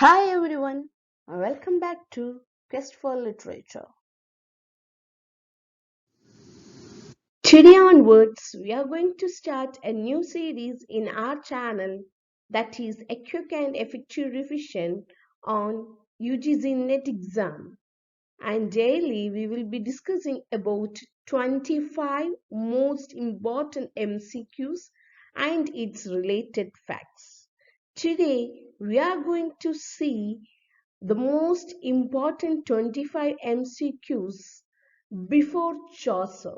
Hi everyone, welcome back to Quest for Literature. Today onwards, we are going to start a new series in our channel that is a quick and effective revision on UGC net exam. And daily we will be discussing about 25 most important MCQs and its related facts. Today we are going to see the most important 25 MCQs before Chaucer.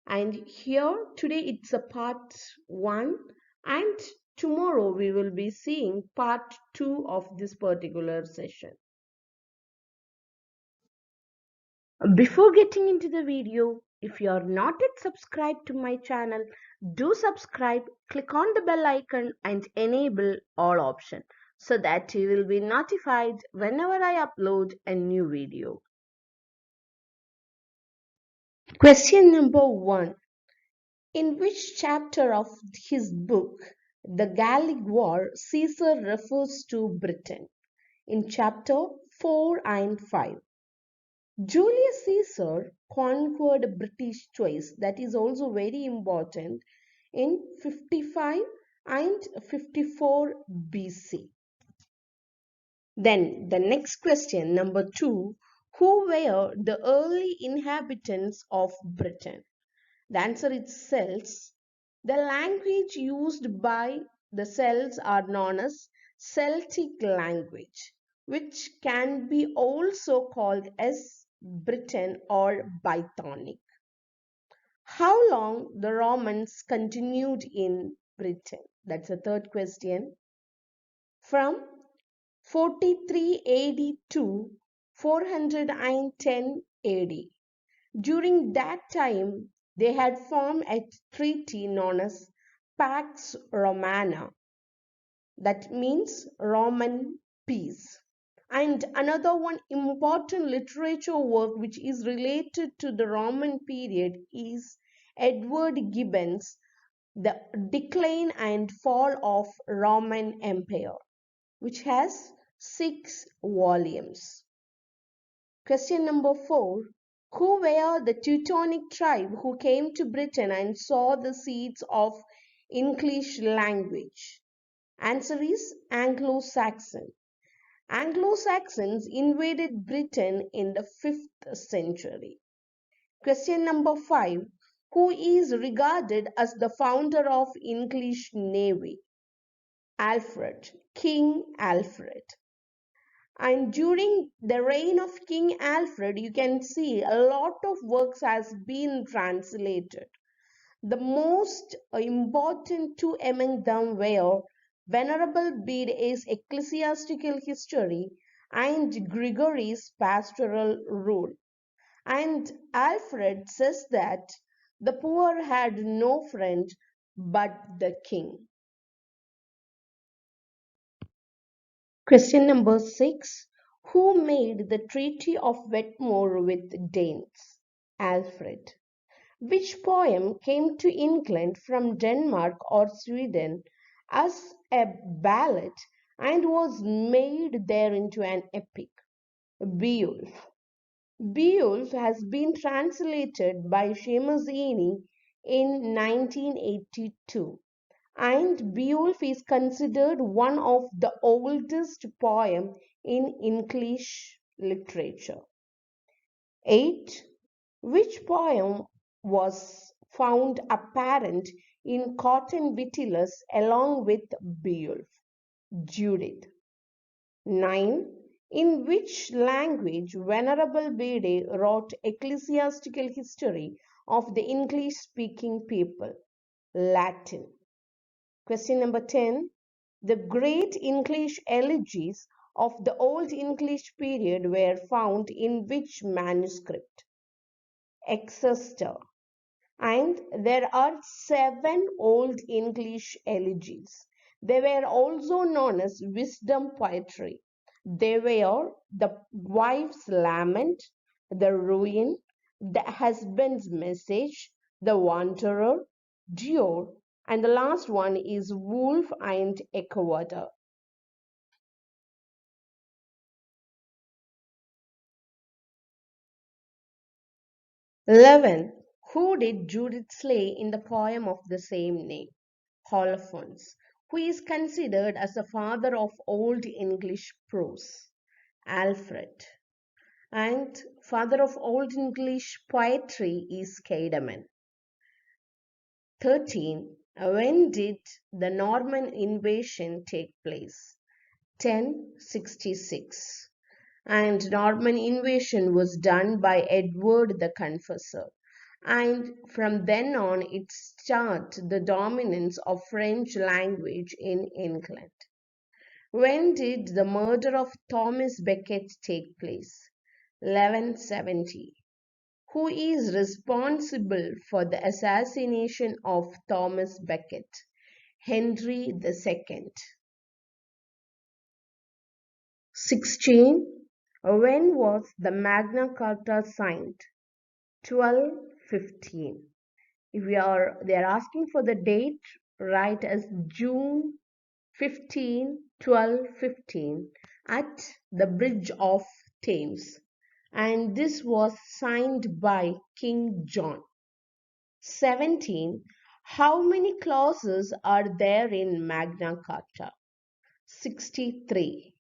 And here today it's a part 1, and tomorrow we will be seeing part 2 of this particular session. Before getting into the video, if you are not yet subscribed to my channel, do subscribe, click on the bell icon and enable all option so that you will be notified whenever I upload a new video. Question number 1. In which chapter of his book, The Gallic War, Caesar refers to Britain? In chapter 4 and 5. Julius Caesar conquered British twice. That is also very important in 55 and 54 BC. Then the next question, number 2. Who were the early inhabitants of Britain? The answer is Celts. The language used by the Celts are known as Celtic language, which can be also called as Briton or Brythonic. How long the Romans continued in Britain? That's the third question. From 43 AD to 410 AD. During that time, they had formed a treaty known as Pax Romana, that means Roman peace. And another one important literature work which is related to the Roman period is Edward Gibbon's The Decline and Fall of Roman Empire, which has 6 volumes. Question number 4. Who were the Teutonic tribe who came to Britain and saw the seeds of English language? Answer is Anglo-Saxon. Anglo-Saxons invaded Britain in the 5th century. Question number 5. Who is regarded as the founder of English Navy? Alfred, King Alfred. And during the reign of King Alfred, you can see a lot of works has been translated. The most important two among them were Venerable Bede's Ecclesiastical History and Gregory's Pastoral Rule. And Alfred says that the poor had no friend but the king. Question number 6. Who made the Treaty of Wetmore with Danes? Alfred. Which poem came to England from Denmark or Sweden as a ballad and was made there into an epic? Beowulf. Beowulf has been translated by Seamus Heaney in 1982. And Beowulf is considered one of the oldest poems in English literature. 8. Which poem was found apparent in Cotton Vitellius along with Beowulf? Judith. 9. In which language Venerable Bede wrote Ecclesiastical History of the English-speaking people? Latin. Question number 10. The great English elegies of the Old English period were found in which manuscript? Exeter. And there are 7 Old English elegies. They were also known as wisdom poetry. They were the wife's lament, the ruin, the husband's message, the wanderer, Dior, and the last one is Wolf and Equator. 11. Who did Judith slay in the poem of the same name? Holofernes, who is considered as the father of Old English prose. Alfred, and father of Old English poetry is Caidaman. 13. When did the Norman invasion take place? 1066. And Norman invasion was done by Edward the Confessor. And from then on it started the dominance of French language in England. When did the murder of Thomas Becket take place? 1170. Who is responsible for the assassination of Thomas Becket? Henry II. 16. When was the Magna Carta signed? 1215. If they are asking for the date, write as June 15, 1215 at the Bridge of Thames, and this was signed by King John. 17. How many clauses are there in Magna Carta? 63.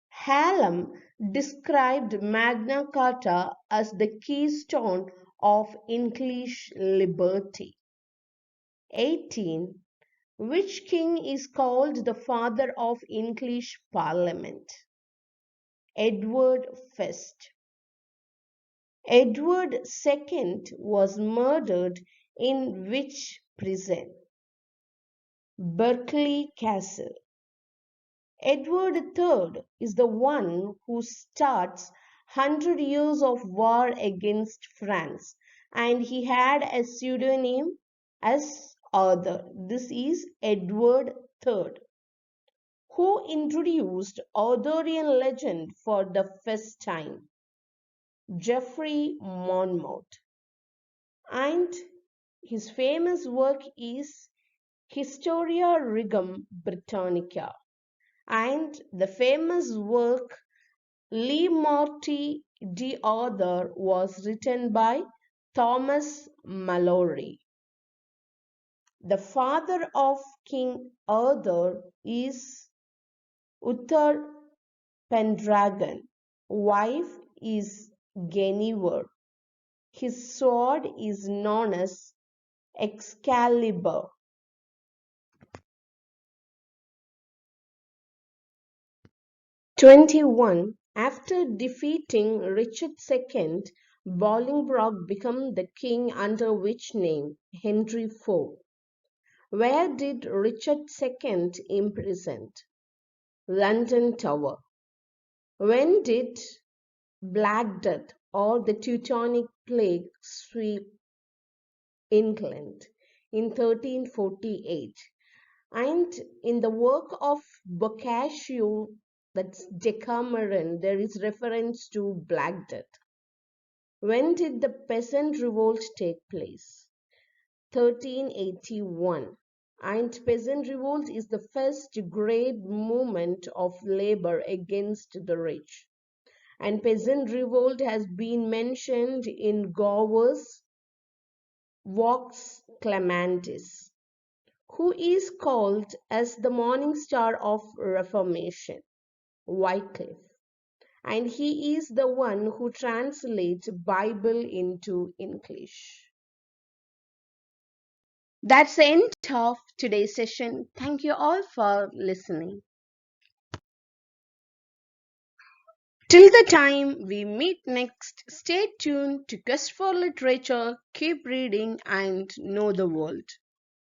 Hallam described Magna Carta as the keystone of English liberty. 18. Which king is called the father of English Parliament? Edward I. Edward II was murdered in which prison? Berkeley Castle. Edward III is the one who starts 100 years of war against France, and he had a pseudonym as Arthur. This is Edward III. Who introduced Arthurian legend for the first time? Geoffrey Monmouth. And his famous work is Historia Regum Britannica. And the famous work Le Morte d'Arthur was written by Thomas Malory. The father of King Arthur is Uther Pendragon. Wife is Guinevere. His sword is known as Excalibur. 21. After defeating Richard II, Bolingbroke became the king under which name? Henry IV. Where did Richard II imprisoned? London Tower. When did Black Death or the Teutonic Plague sweep England? In 1348. And in the work of Boccaccio, that's Decameron, there is reference to Black Death. When did the peasant revolt take place? 1381. And peasant revolt is the first great movement of labor against the rich. And peasant revolt has been mentioned in Gower's Vox Clementis. Who is called as the morning star of Reformation? Wycliffe. And he is the one who translates Bible into English. That's the end of today's session. Thank you all for listening. Till the time we meet next, stay tuned to Quest for Literature, keep reading and know the world.